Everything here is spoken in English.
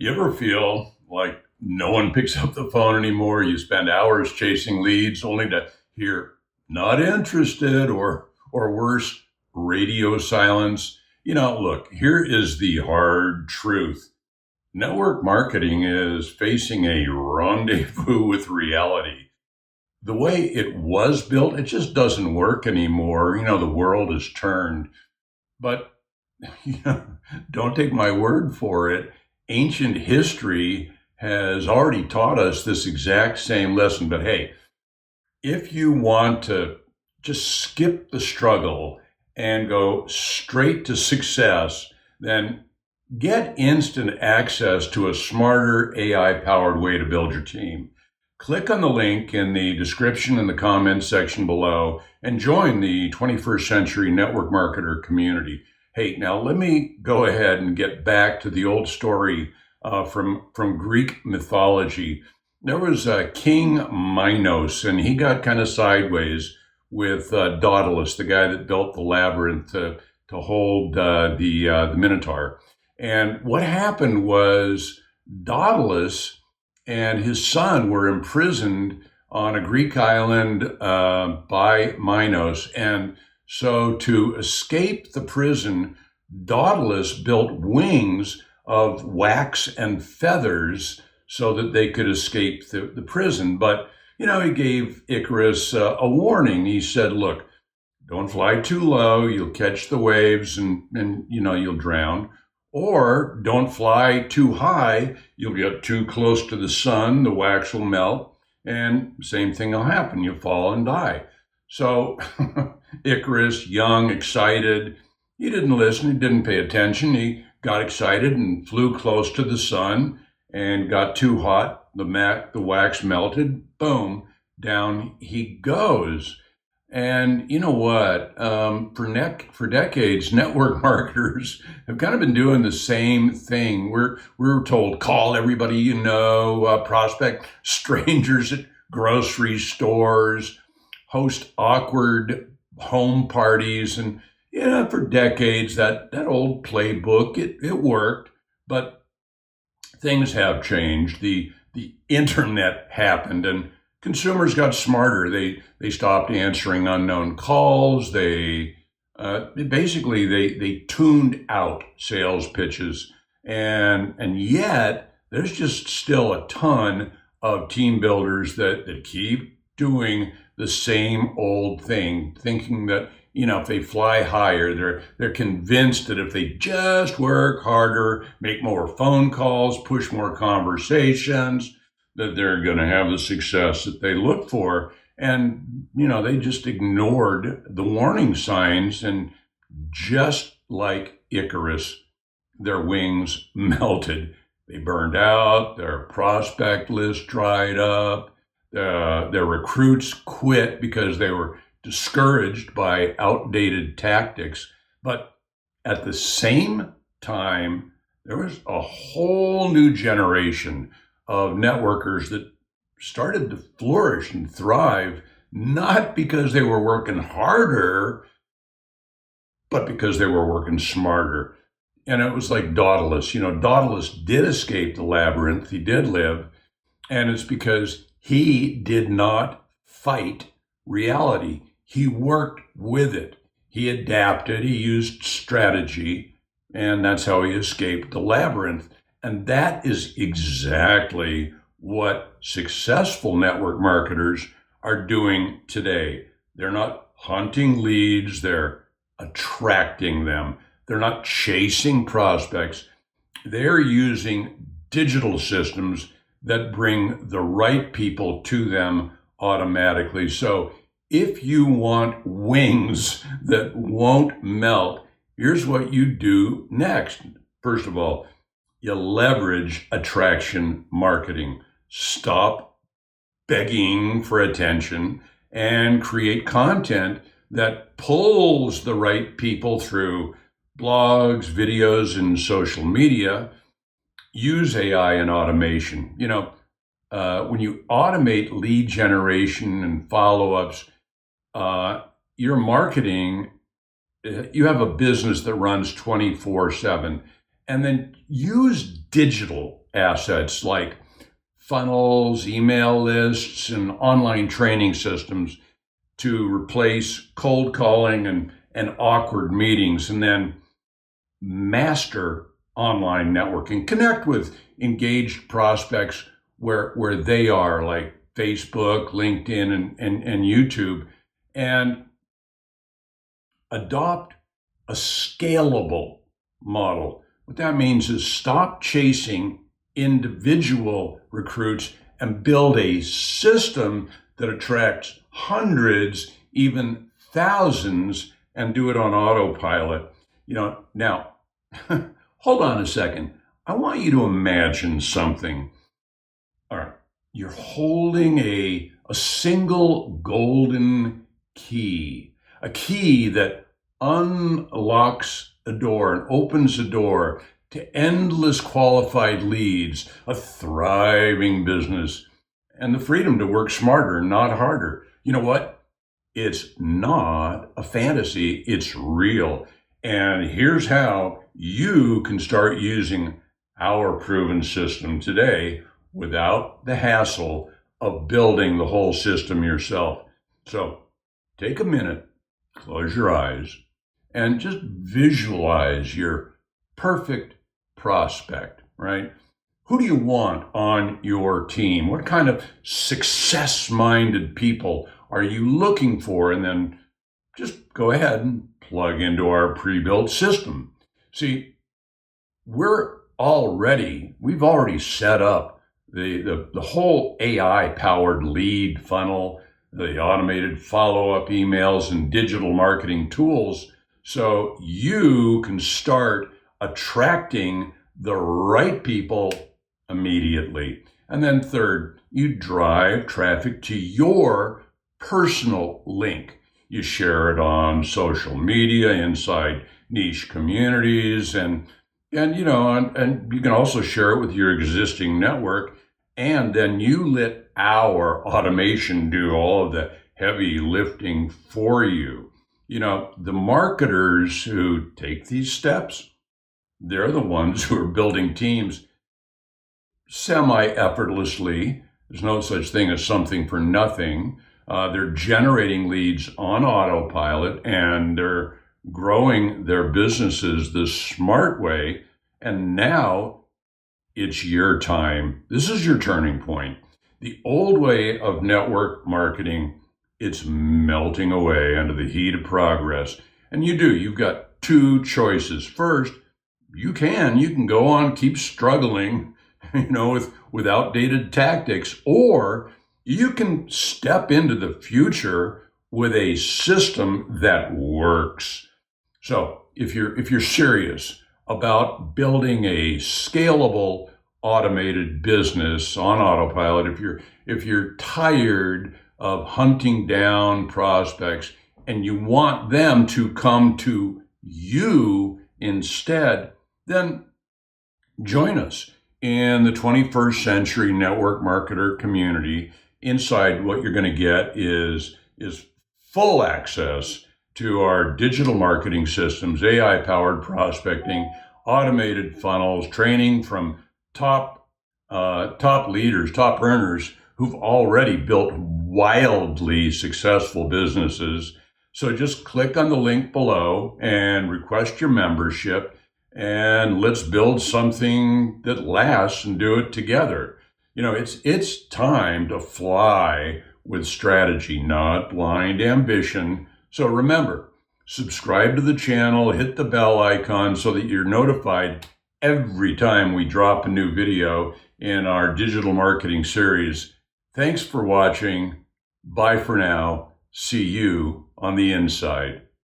You ever feel like no one picks up the phone anymore? You spend hours chasing leads only to hear not interested or worse, radio silence. Look, here is the hard truth. Network marketing is facing a rendezvous with reality. The way it was built, it just doesn't work anymore. The world has turned. But you know, don't take my word for it. Ancient history has already taught us this exact same lesson. But hey, if you want to just skip the struggle and go straight to success, then get instant access to a smarter AI powered way to build your team. Click on the link in the description in the comments section below and join the 21st century network marketer community. Hey, now let me go ahead and get back to the old story from Greek mythology. There was King Minos, and he got kind of sideways with Daedalus, the guy that built the labyrinth to hold the Minotaur. And what happened was Daedalus and his son were imprisoned on a Greek island by Minos. And so to escape the prison, Daedalus built wings of wax and feathers so that they could escape the prison. But, he gave Icarus a warning. He said, look, don't fly too low. You'll catch the waves and you'll drown. Or don't fly too high. You'll get too close to the sun. The wax will melt. And same thing will happen. You'll fall and die. So Icarus, young, excited, he didn't listen. He didn't pay attention. He got excited and flew close to the sun and got too hot. The wax melted. Boom, down he goes. And you know what? For decades, network marketers have kind of been doing the same thing. We're told call everybody prospect strangers at grocery stores, host awkward home parties, and for decades that old playbook it worked. But things have changed. The internet happened, and consumers got smarter. They stopped answering unknown calls. They tuned out sales pitches, and yet there's just still a ton of team builders that keep doing the same old thing, thinking that if they fly higher, they're convinced that if they just work harder, make more phone calls, push more conversations, that they're going to have the success that they look for. And, they just ignored the warning signs. And just like Icarus, their wings melted. They burned out, their prospect list dried up, their recruits quit because they were discouraged by outdated tactics. But at the same time, there was a whole new generation of networkers that started to flourish and thrive, not because they were working harder, but because they were working smarter. And it was like Daedalus. Daedalus did escape the labyrinth. He did live. And it's because he did not fight reality. He worked with it. He adapted. He used strategy. And that's how he escaped the labyrinth. And that is exactly what successful network marketers are doing today. They're not hunting leads, they're attracting them. They're not chasing prospects. They're using digital systems that bring the right people to them automatically. So if you want wings that won't melt, here's what you do next. First of all, you leverage attraction marketing. Stop begging for attention and create content that pulls the right people through blogs, videos, and social media. Use AI and automation. When you automate lead generation and follow-ups, your marketing, you have a business that runs 24/7. And then use digital assets like funnels, email lists, and online training systems to replace cold calling and awkward meetings, and then master online networking. Connect with engaged prospects where they are, like Facebook, LinkedIn, and YouTube, and adopt a scalable model. What that means is stop chasing individual recruits and build a system that attracts hundreds, even thousands, and do it on autopilot. Now, hold on a second. I want you to imagine something. All right, you're holding a single golden key, a key that unlocks a door and opens a door to endless qualified leads, a thriving business, and the freedom to work smarter, not harder. You know what? It's not a fantasy, it's real. And here's how you can start using our proven system today without the hassle of building the whole system yourself. So take a minute, close your eyes, and just visualize your perfect prospect, right? Who do you want on your team? What kind of success-minded people are you looking for? And then just go ahead and plug into our pre-built system. See, we've already set up the whole AI-powered lead funnel, the automated follow-up emails and digital marketing tools, so you can start attracting the right people immediately. And then third, you drive traffic to your personal link. You share it on social media, inside niche communities, and you can also share it with your existing network. And then you let our automation do all of the heavy lifting for you. The marketers who take these steps, they're the ones who are building teams semi-effortlessly. There's no such thing as something for nothing. They're generating leads on autopilot, and they're growing their businesses the smart way. And now it's your time. This is your turning point. The old way of network marketing, it's melting away under the heat of progress. And you've got two choices. First, you can go on, keep struggling, with outdated tactics, or you can step into the future with a system that works. So if you're serious about building a scalable, automated business on autopilot, if you're tired of hunting down prospects and you want them to come to you instead, then join us in the 21st century network marketer community. Inside, what you're going to get is full access to our digital marketing systems, AI-powered prospecting, automated funnels, training from top leaders, top earners who've already built wildly successful businesses. So just click on the link below and request your membership, and let's build something that lasts and do it together. It's time to fly with strategy, not blind ambition. So remember, subscribe to the channel, hit the bell icon so that you're notified every time we drop a new video in our digital marketing series. Thanks for watching. Bye for now. See you on the inside.